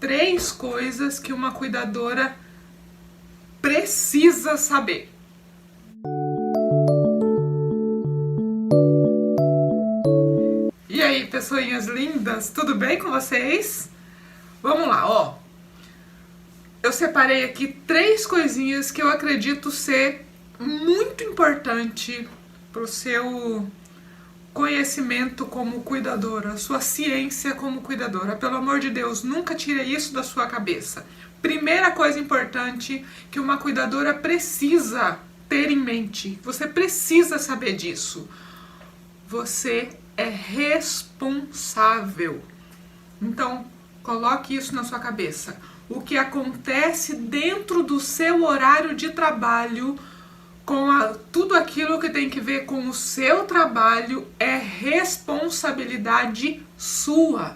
3 coisas que uma cuidadora precisa saber. E aí, pessoinhas lindas, tudo bem com vocês? Vamos lá, ó. Eu separei aqui 3 coisinhas que eu acredito ser muito importante pro seu conhecimento como cuidadora, sua ciência como cuidadora. Pelo amor de Deus, nunca tire isso da sua cabeça. Primeira coisa importante que uma cuidadora precisa ter em mente, você precisa saber disso. Você é responsável. Então, coloque isso na sua cabeça. O que acontece dentro do seu horário de trabalho, com tudo aquilo que tem que ver com o seu trabalho, é responsabilidade sua.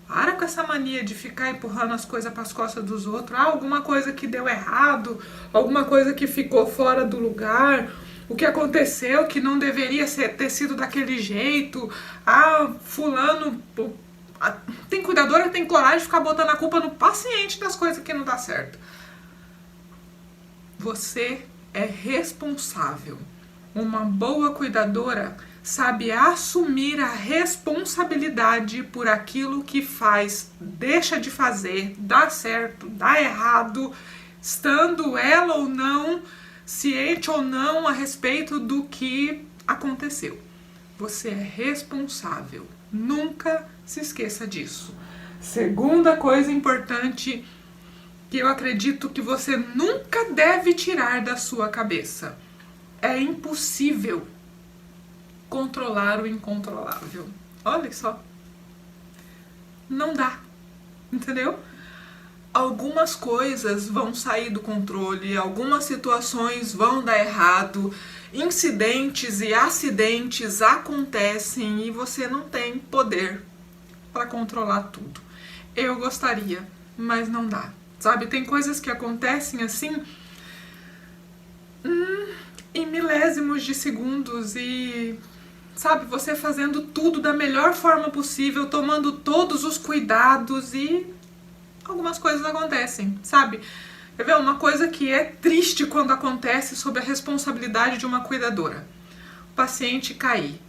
Para com essa mania de ficar empurrando as coisas para as costas dos outros. Alguma coisa que deu errado, alguma coisa que ficou fora do lugar, o que aconteceu que não deveria ter sido daquele jeito. Fulano... Tem cuidadora que tem coragem de ficar botando a culpa no paciente das coisas que não dá certo. Você é responsável. Uma boa cuidadora sabe assumir a responsabilidade por aquilo que faz, deixa de fazer, dá certo, dá errado, estando ela ou não ciente ou não a respeito do que aconteceu. Você é responsável. Nunca se esqueça disso. Segunda coisa importante que eu acredito que você nunca deve tirar da sua cabeça. É impossível controlar o incontrolável. Olha só. Não dá. Entendeu? Algumas coisas vão sair do controle, algumas situações vão dar errado, incidentes e acidentes acontecem e você não tem poder para controlar tudo. Eu gostaria, mas não dá. Sabe, tem coisas que acontecem assim em milésimos de segundos e, sabe, você fazendo tudo da melhor forma possível, tomando todos os cuidados e algumas coisas acontecem, sabe? Quer ver? Uma coisa que é triste quando acontece sob a responsabilidade de uma cuidadora. O paciente cair.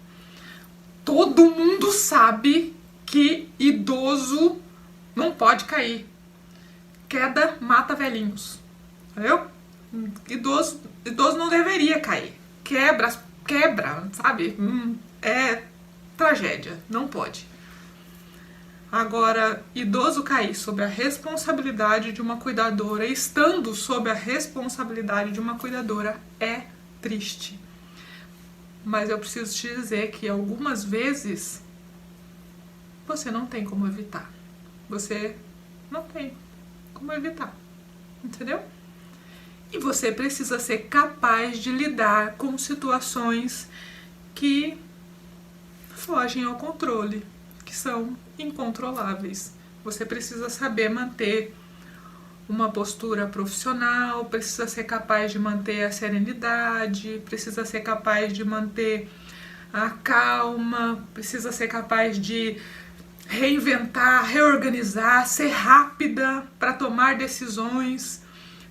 Todo mundo sabe que idoso não pode cair. Queda mata velhinhos. Entendeu? Idoso não deveria cair. Quebra, sabe? É tragédia. Não pode. Agora, idoso cair sob a responsabilidade de uma cuidadora, estando sob a responsabilidade de uma cuidadora, é triste. Mas eu preciso te dizer que algumas vezes você não tem como evitar. Você não tem como evitar. Entendeu? E você precisa ser capaz de lidar com situações que fogem ao controle, que são incontroláveis. Você precisa saber manter uma postura profissional, precisa ser capaz de manter a serenidade, precisa ser capaz de manter a calma, precisa ser capaz de reinventar, reorganizar, ser rápida para tomar decisões,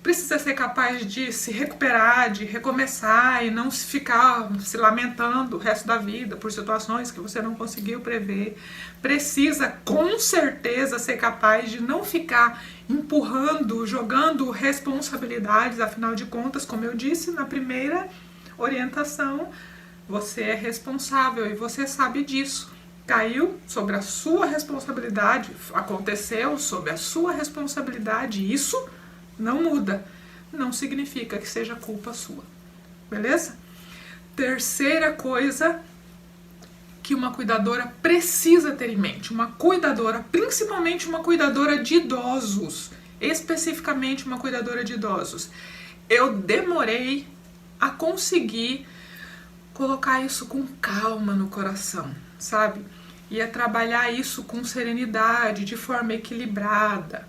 precisa ser capaz de se recuperar, de recomeçar e não ficar se lamentando o resto da vida por situações que você não conseguiu prever. Precisa, com certeza, ser capaz de não ficar empurrando, jogando responsabilidades. Afinal de contas, como eu disse na primeira orientação, você é responsável e você sabe disso. Caiu sobre a sua responsabilidade, aconteceu sob a sua responsabilidade, isso não muda, não significa que seja culpa sua, beleza? Terceira coisa que uma cuidadora precisa ter em mente, uma cuidadora, principalmente uma cuidadora de idosos, especificamente uma cuidadora de idosos. Eu demorei a conseguir colocar isso com calma no coração, sabe? E a trabalhar isso com serenidade, de forma equilibrada.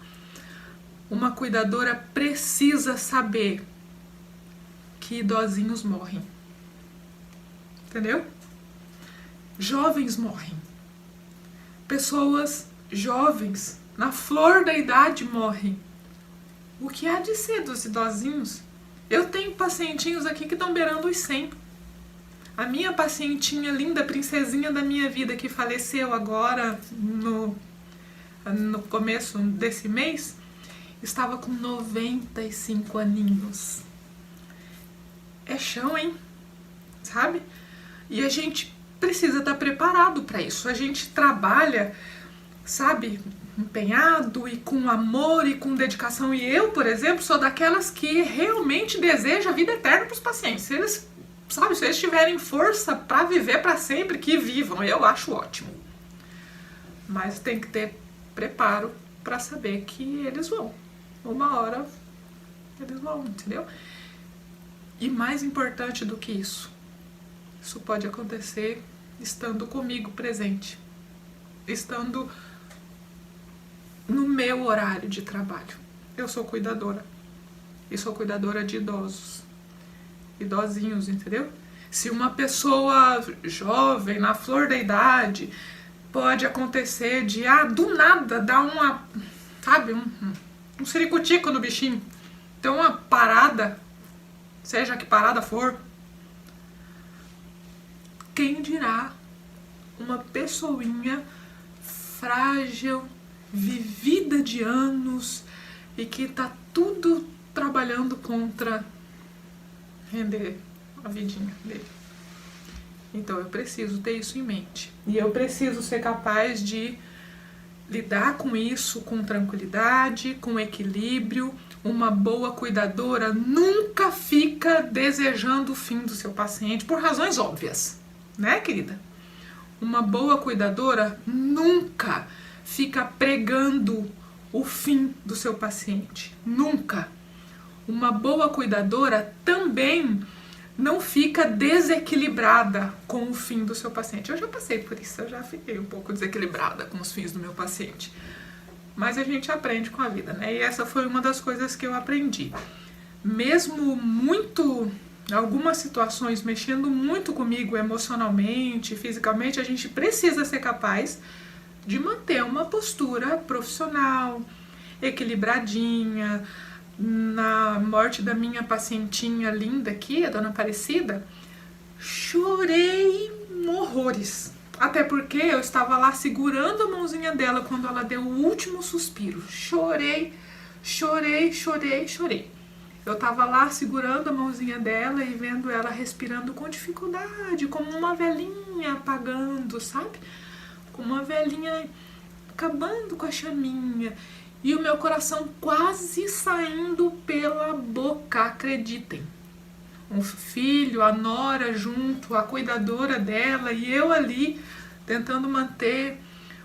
Uma cuidadora precisa saber que idosinhos morrem. Entendeu? Jovens morrem. Pessoas jovens na flor da idade morrem. O que há de ser dos idosinhos? Eu tenho pacientinhos aqui que estão beirando os 100. A minha pacientinha linda, princesinha da minha vida, que faleceu agora no começo desse mês, estava com 95 aninhos. É chão, hein? Sabe? E a gente precisa estar preparado para isso. A gente trabalha, sabe, empenhado e com amor e com dedicação. E eu, por exemplo, sou daquelas que realmente deseja a vida eterna para os pacientes. Se eles, sabe, se eles tiverem força para viver para sempre, que vivam. Eu acho ótimo. Mas tem que ter preparo para saber que eles vão. Uma hora eles vão, entendeu? E mais importante do que isso pode acontecer estando comigo presente, estando no meu horário de trabalho. Eu sou cuidadora, e sou cuidadora de idosinhos, entendeu? Se uma pessoa jovem, na flor da idade, pode acontecer de, do nada, dar uma, sabe, um ciricutico no bichinho, então uma parada, seja que parada for, quem dirá uma pessoinha frágil, vivida de anos e que tá tudo trabalhando contra render a vidinha dele. Então eu preciso ter isso em mente. E eu preciso ser capaz de lidar com isso com tranquilidade, com equilíbrio. Uma boa cuidadora nunca fica desejando o fim do seu paciente, por razões óbvias, né, querida? Uma boa cuidadora nunca fica pregando o fim do seu paciente. Nunca. Uma boa cuidadora também não fica desequilibrada com o fim do seu paciente. Eu já passei por isso, eu já fiquei um pouco desequilibrada com os fins do meu paciente. Mas a gente aprende com a vida, né? E essa foi uma das coisas que eu aprendi. Mesmo algumas situações mexendo muito comigo emocionalmente, fisicamente, a gente precisa ser capaz de manter uma postura profissional, equilibradinha. Na morte da minha pacientinha linda aqui, a dona Aparecida, chorei horrores. Até porque eu estava lá segurando a mãozinha dela quando ela deu o último suspiro. Chorei. Eu tava lá segurando a mãozinha dela e vendo ela respirando com dificuldade, como uma velhinha apagando, sabe? Como uma velhinha acabando com a chaminha. E o meu coração quase saindo pela boca, acreditem. Um filho, a nora junto, a cuidadora dela e eu ali tentando manter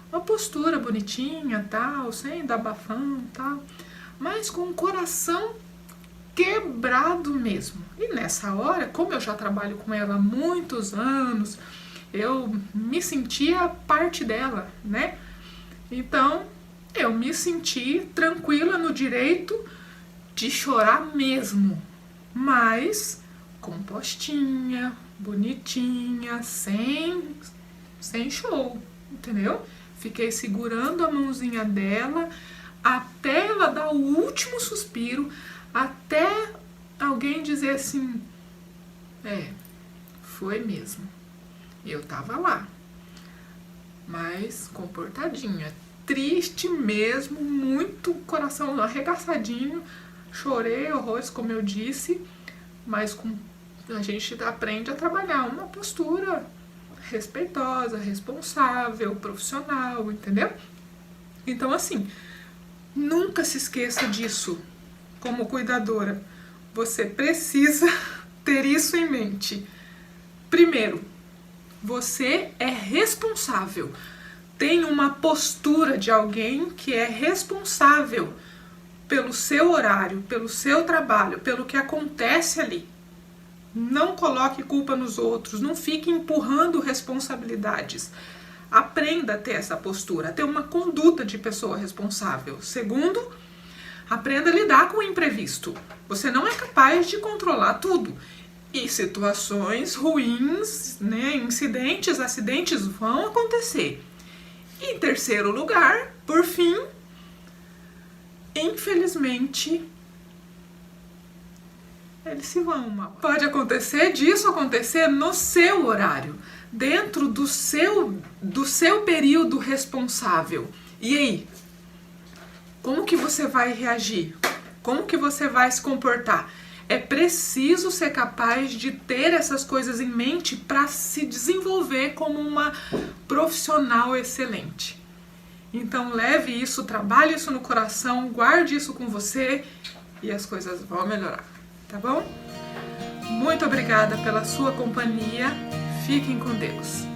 uma postura bonitinha, tal, sem dar bafão, tal, mas com o coração quebrado mesmo. E nessa hora, como eu já trabalho com ela há muitos anos, eu me sentia parte dela, né? Então, eu me senti tranquila no direito de chorar mesmo, mas compostinha, bonitinha, sem show, entendeu? Fiquei segurando a mãozinha dela até ela dar o último suspiro, até alguém dizer assim, foi mesmo, eu tava lá, mas comportadinha, triste mesmo, muito coração arregaçadinho, chorei horrores, como eu disse, mas a gente aprende a trabalhar uma postura respeitosa, responsável, profissional, entendeu? Então, assim, nunca se esqueça disso como cuidadora. Você precisa ter isso em mente. Primeiro, você é responsável. Tem uma postura de alguém que é responsável pelo seu horário, pelo seu trabalho, pelo que acontece ali. Não coloque culpa nos outros, não fique empurrando responsabilidades. Aprenda a ter essa postura, a ter uma conduta de pessoa responsável. Segundo, aprenda a lidar com o imprevisto. Você não é capaz de controlar tudo. E situações ruins, né, incidentes, acidentes vão acontecer. Em terceiro lugar, por fim, infelizmente, eles se vão uma hora. Pode acontecer disso acontecer no seu horário, dentro do seu período responsável. E aí? Como que você vai reagir? Como que você vai se comportar? É preciso ser capaz de ter essas coisas em mente para se desenvolver como uma profissional excelente. Então leve isso, trabalhe isso no coração, guarde isso com você e as coisas vão melhorar, tá bom? Muito obrigada pela sua companhia. Fiquem com Deus.